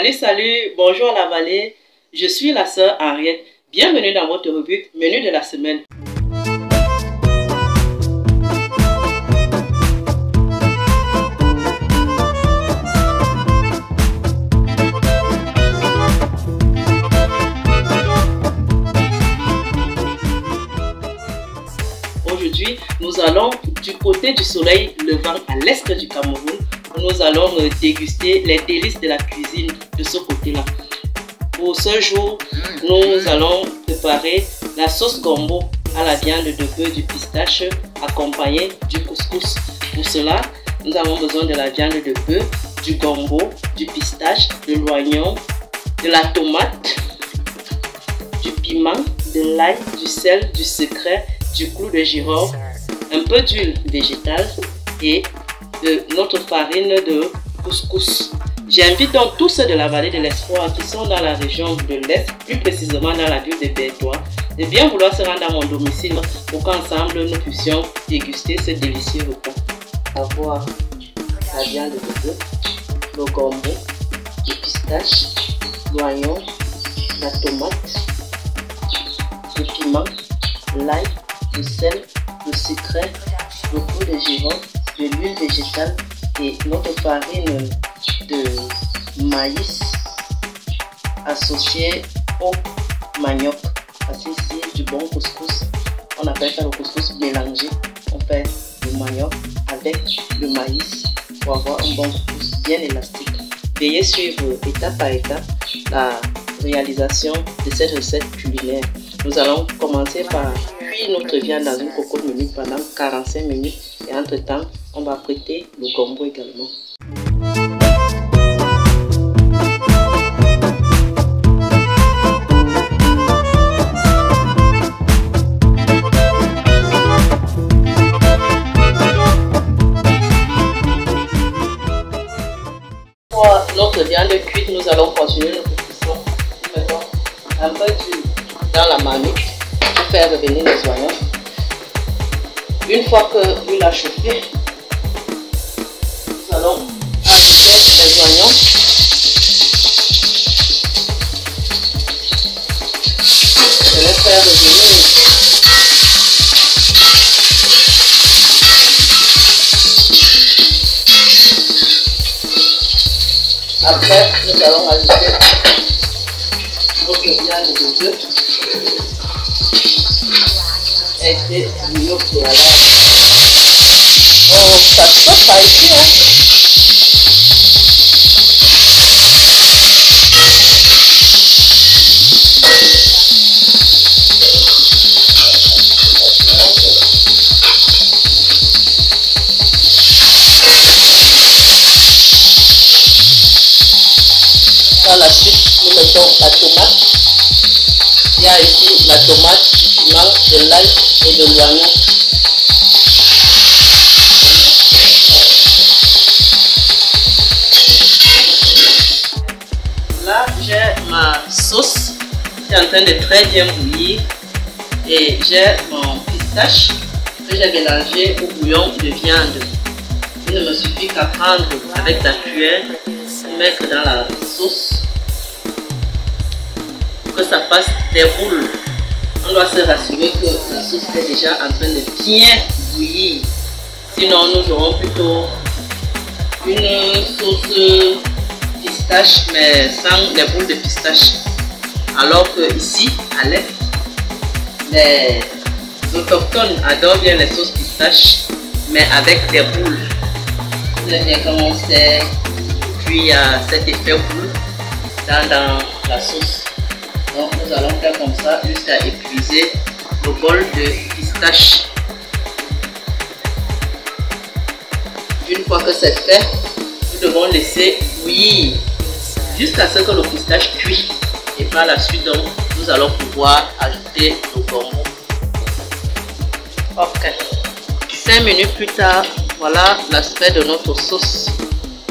Salut, salut, bonjour à la vallée, je suis la sœur Henriette. Bienvenue dans votre rubrique Menu de la semaine. Aujourd'hui, nous allons du côté du soleil levant à l'est du Cameroun. Nous allons déguster les délices de la cuisine de ce côté-là. Pour ce jour, nous allons préparer la sauce gombo à la viande de bœuf du pistache accompagnée du couscous. Pour cela, nous avons besoin de la viande de bœuf, du gombo, du pistache, de l'oignon, de la tomate, du piment, de l'ail, du sel, du sucre, du clou de girofle, un peu d'huile végétale et de notre farine de couscous. J'invite donc tous ceux de la vallée de l'Espoir qui sont dans la région de l'Est, plus précisément dans la ville de Bertois, de bien vouloir se rendre à mon domicile pour qu'ensemble nous puissions déguster ce délicieux repas. Avoir la viande de bœuf, le gombo, le pistache, l'oignon, la tomate, le piment, l'ail, le sel, le sucre, le clou de girofle, de l'huile végétale et notre farine de maïs associée au manioc. Parce qu'ici, du bon couscous, on appelle ça le couscous mélangé. On fait le manioc avec le maïs pour avoir un bon couscous bien élastique. Veuillez suivre étape par étape la réalisation de cette recette culinaire. Nous allons commencer par cuire notre viande dans une cocotte minute pendant 45 minutes et entre temps, on va prêter le gombo également. Pour notre viande cuite, nous allons continuer notre cuisson. Nous mettons un peu d'huile dans la marmite pour faire revenir les oignons. Une fois que l'huile a chauffé, nous allons ajouter les oignons. Je vais faire revenir après, nous allons ajouter notre viande de bœuf et des bouillons préalables. Oh, ça saute par ici, hein. Par la suite, nous mettons la tomate. Il y a ici la tomate, du piment, de l'ail et de l'oignon. Là, j'ai ma sauce qui est en train de très bien bouillir et j'ai mon pistache que j'ai mélangé au bouillon de viande. Il ne me suffit qu'à prendre avec la cuillère, mettre dans la sauce pour que ça fasse des boules. On doit se rassurer que la sauce est déjà en train de bien bouillir. Sinon, nous aurons plutôt une sauce pistache mais sans les boules de pistache. Alors que ici, à l'est, les autochtones adorent bien les sauces pistache mais avec des boules. Vous avez bien comment on sait. Puis il y a cet effet boule dans la sauce. Donc nous allons faire comme ça jusqu'à épuiser le bol de pistache. Une fois que c'est fait, nous devons laisser bouillir jusqu'à ce que le pistache cuit. Et par la suite, donc, nous allons pouvoir ajouter le gombo. Ok. 5 minutes plus tard, voilà l'aspect de notre sauce.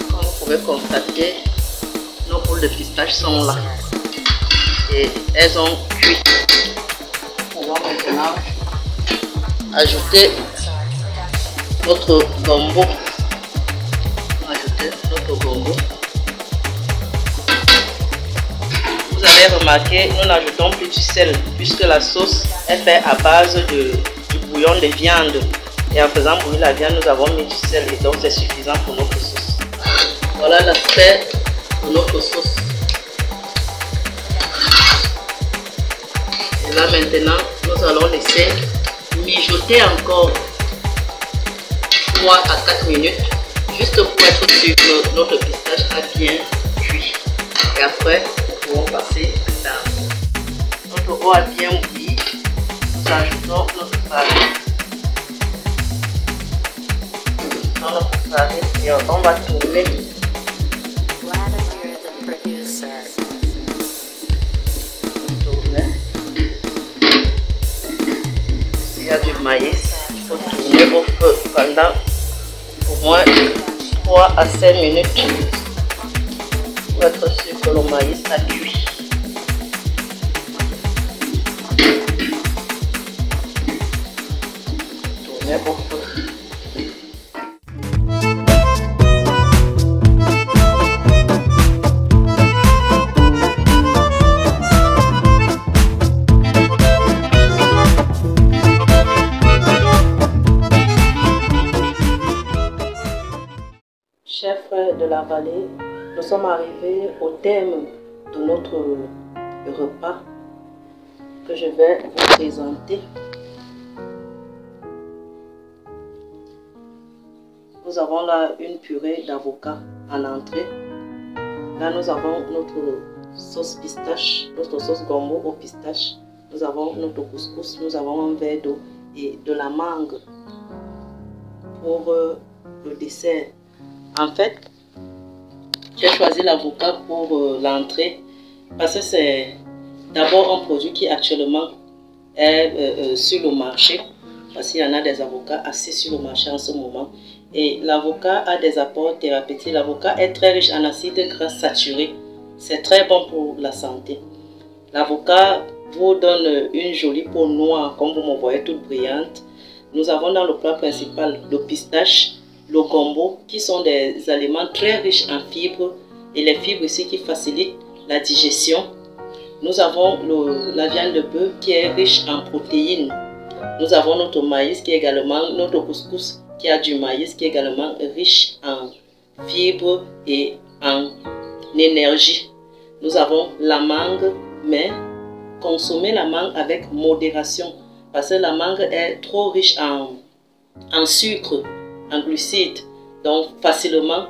Comme vous pouvez constater, nos boules de pistache sont là. Et elles ont cuit. On va maintenant ajouter notre gombo. Ajouter notre gombo. avez remarqué, nous n'ajoutons plus du sel puisque la sauce est faite à base du bouillon de viande. Et en faisant bouillir la viande, nous avons mis du sel et donc c'est suffisant pour notre sauce. Voilà l'aspect de notre sauce. Et là maintenant, nous allons laisser mijoter encore 3 à 4 minutes juste pour être sûr que notre pistache a bien cuit. Et après, nous pouvons passer à table. Notre eau a bien bouilli. Nous ajoutons notre farine. Dans notre farine et on va tourner. S'il y a du maïs, il faut tourner au feu pendant au moins 3 à 5 minutes pour être sûr que le maïs a cuit. Tourner au feu. Chers frères de la vallée, nous sommes arrivés au terme de notre repas que je vais vous présenter. Nous avons là une purée d'avocat en entrée. Là, nous avons notre sauce pistache, notre sauce gombo au pistache. Nous avons notre couscous, nous avons un verre d'eau et de la mangue pour le dessert. En fait, j'ai choisi l'avocat pour l'entrée parce que c'est d'abord un produit qui actuellement est sur le marché, parce qu'il y en a des avocats assez sur le marché en ce moment. Et l'avocat a des apports thérapeutiques. L'avocat est très riche en acides gras saturés. C'est très bon pour la santé. L'avocat vous donne une jolie peau noire, comme vous me voyez, toute brillante. Nous avons dans le plat principal le pistache, le gombo, qui sont des aliments très riches en fibres, et les fibres ici qui facilitent la digestion. Nous avons la viande de bœuf qui est riche en protéines. Nous avons notre maïs qui est également, notre couscous qui a du maïs qui est également riche en fibres et en énergie. Nous avons la mangue, mais consommez la mangue avec modération parce que la mangue est trop riche en sucre, en glucides. Donc facilement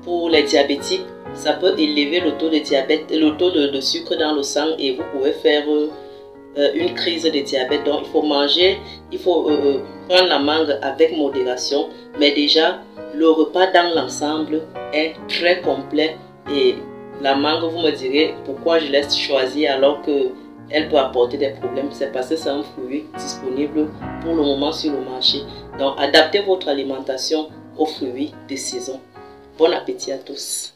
pour les diabétiques, ça peut élever le taux de diabète, le taux de sucre dans le sang et vous pouvez faire une crise de diabète. Donc il faut manger, il faut prendre la mangue avec modération. Mais déjà, le repas dans l'ensemble est très complet. Et la mangue, vous me direz pourquoi je l'ai choisie alors qu'elle peut apporter des problèmes. C'est parce que c'est un fruit disponible pour le moment sur le marché. Donc adaptez votre alimentation aux fruits de saison. Bon appétit à tous.